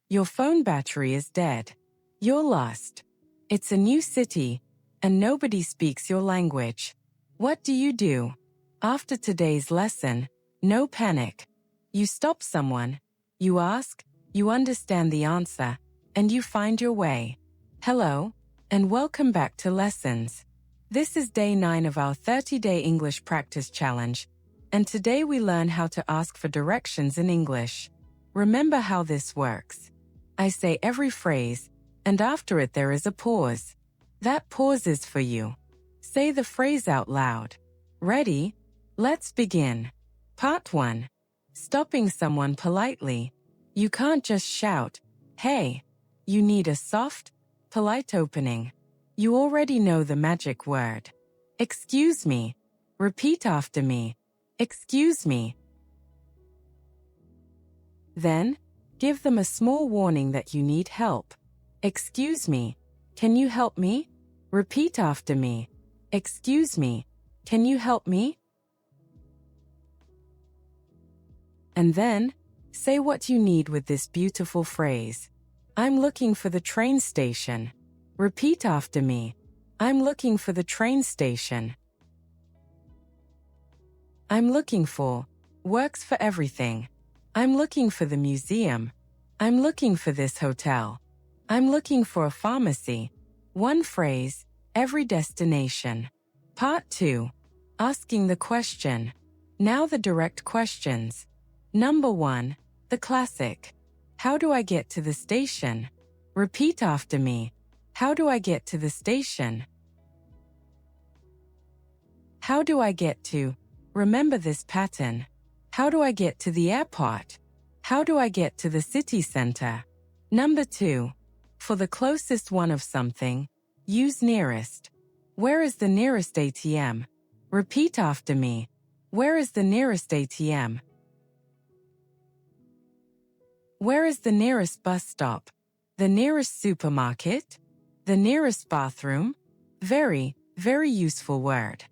Your phone battery is dead. You're lost. It's a new city, and nobody speaks your language. What do you do? After today's lesson, no panic. You stop someone, you ask, you understand the answer, and you find your way. Hello, and welcome back to Lessons. This is day 9 of our 30-day English practice challenge, and today we learn how to ask for directions in English. Remember how this works. I say every phrase, and after it there is a pause. That pause is for you. Say the phrase out loud. Ready? Let's begin. Part 1. Stopping someone politely. You can't just shout, "Hey." You need a soft, polite opening. You already know the magic word. Excuse me. Repeat after me. Excuse me. Then, give them a small warning that you need help. Excuse me. Can you help me? Repeat after me. Excuse me. Can you help me? And then, say what you need with this beautiful phrase. I'm looking for the train station. Repeat after me. I'm looking for the train station. I'm looking for works for everything. I'm looking for the museum. I'm looking for this hotel. I'm looking for a pharmacy. One phrase, every destination. Part 2. Asking the question. Now the direct questions. Number 1. The classic. How do I get to the station? Repeat after me. How do I get to the station? How do I get to? Remember this pattern. How do I get to the airport? How do I get to the city center? Number 2. For the closest one of something, use nearest. Where is the nearest ATM? Repeat after me. Where is the nearest ATM? Where is the nearest bus stop? The nearest supermarket? The nearest bathroom? Very, very useful word.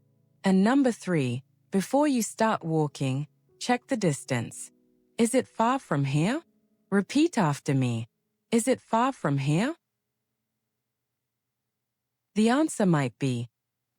And number 3, before you start walking, check the distance. Is it far from here? Repeat after me. Is it far from here? The answer might be,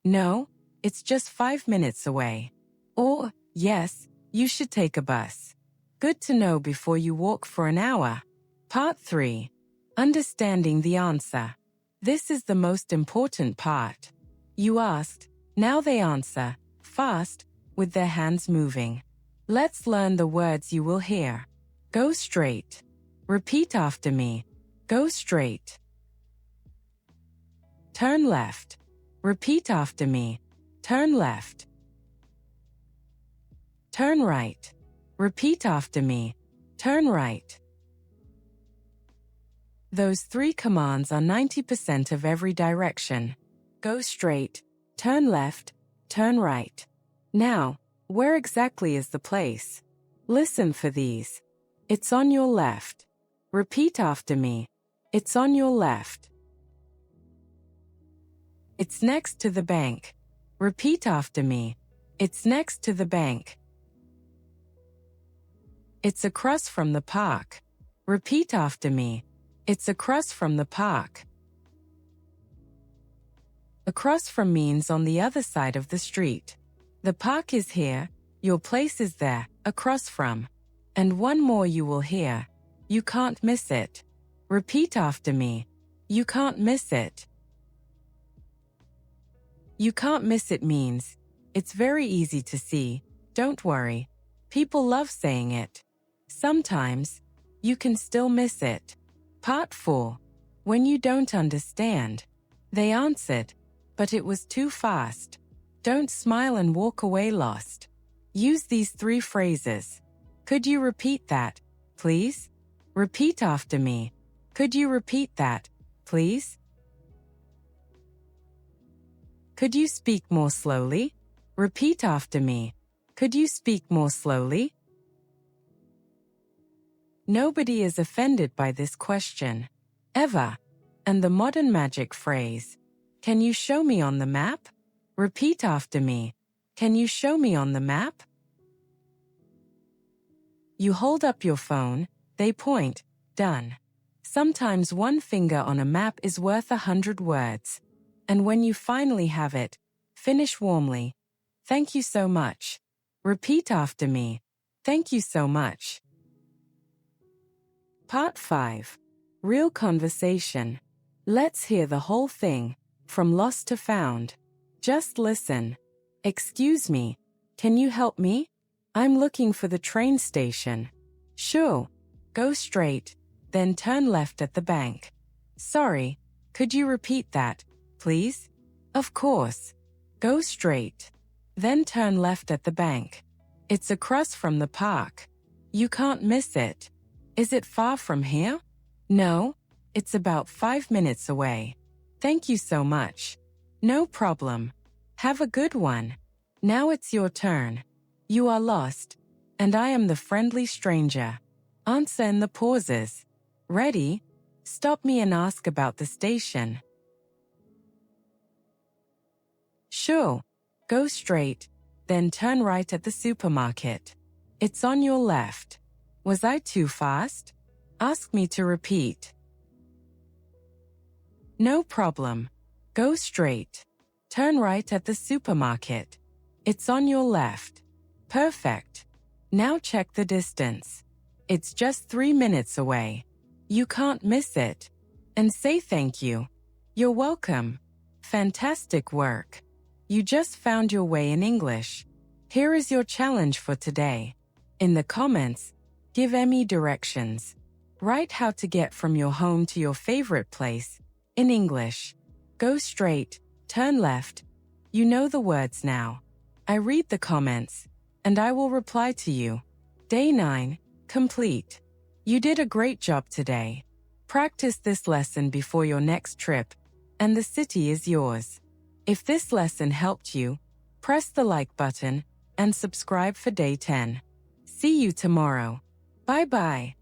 no, it's just 5 minutes away. Or, yes, you should take a bus. Good to know before you walk for an hour. Part 3. Understanding the answer. This is the most important part. You asked, now they answer, fast, with their hands moving. Let's learn the words you will hear. Go straight. Repeat after me. Go straight. Turn left. Repeat after me. Turn left. Turn right. Repeat after me. Turn right. Those 3 commands are 90% of every direction. Go straight, turn left, turn right. Now, where exactly is the place? Listen for these. It's on your left. Repeat after me. It's on your left. It's next to the bank. Repeat after me. It's next to the bank. It's across from the park. Repeat after me. It's across from the park. Across from means on the other side of the street. The park is here, your place is there, across from. And one more you will hear. You can't miss it. Repeat after me. You can't miss it. You can't miss it means, it's very easy to see, don't worry. People love saying it. Sometimes, you can still miss it. Part 4. When you don't understand. They answered, but it was too fast. Don't smile and walk away lost. Use these 3 phrases. Could you repeat that, please? Repeat after me. Could you repeat that, please? Could you speak more slowly? Repeat after me. Could you speak more slowly? Nobody is offended by this question. Ever. And the modern magic phrase. Can you show me on the map? Repeat after me. Can you show me on the map? You hold up your phone, they point, done. Sometimes one finger on a map is worth 100 words. And when you finally have it, finish warmly. Thank you so much. Repeat after me. Thank you so much. Part 5. Real conversation. Let's hear the whole thing, from lost to found. Just listen. Excuse me, can you help me? I'm looking for the train station. Sure. Go straight, then turn left at the bank. Sorry, could you repeat that, please? Of course. Go straight, then turn left at the bank. It's across from the park. You can't miss it. Is it far from here? No, it's about 5 minutes away. Thank you so much. No problem. Have a good one. Now it's your turn. You are lost, and I am the friendly stranger. Answer in the pauses. Ready? Stop me and ask about the station. Sure. Go straight, then turn right at the supermarket. It's on your left. Was I too fast? Ask me to repeat. No problem. Go straight. Turn right at the supermarket. It's on your left. Perfect. Now check the distance. It's just 3 minutes away. You can't miss it. And say thank you. You're welcome. Fantastic work. You just found your way in English. Here is your challenge for today. In the comments, give Emmy directions. Write how to get from your home to your favorite place in English. Go straight, turn left. You know the words now. I read the comments, and I will reply to you. Day 9, complete. You did a great job today. Practice this lesson before your next trip, and the city is yours. If this lesson helped you, press the like button and subscribe for day 10. See you tomorrow. Bye-bye.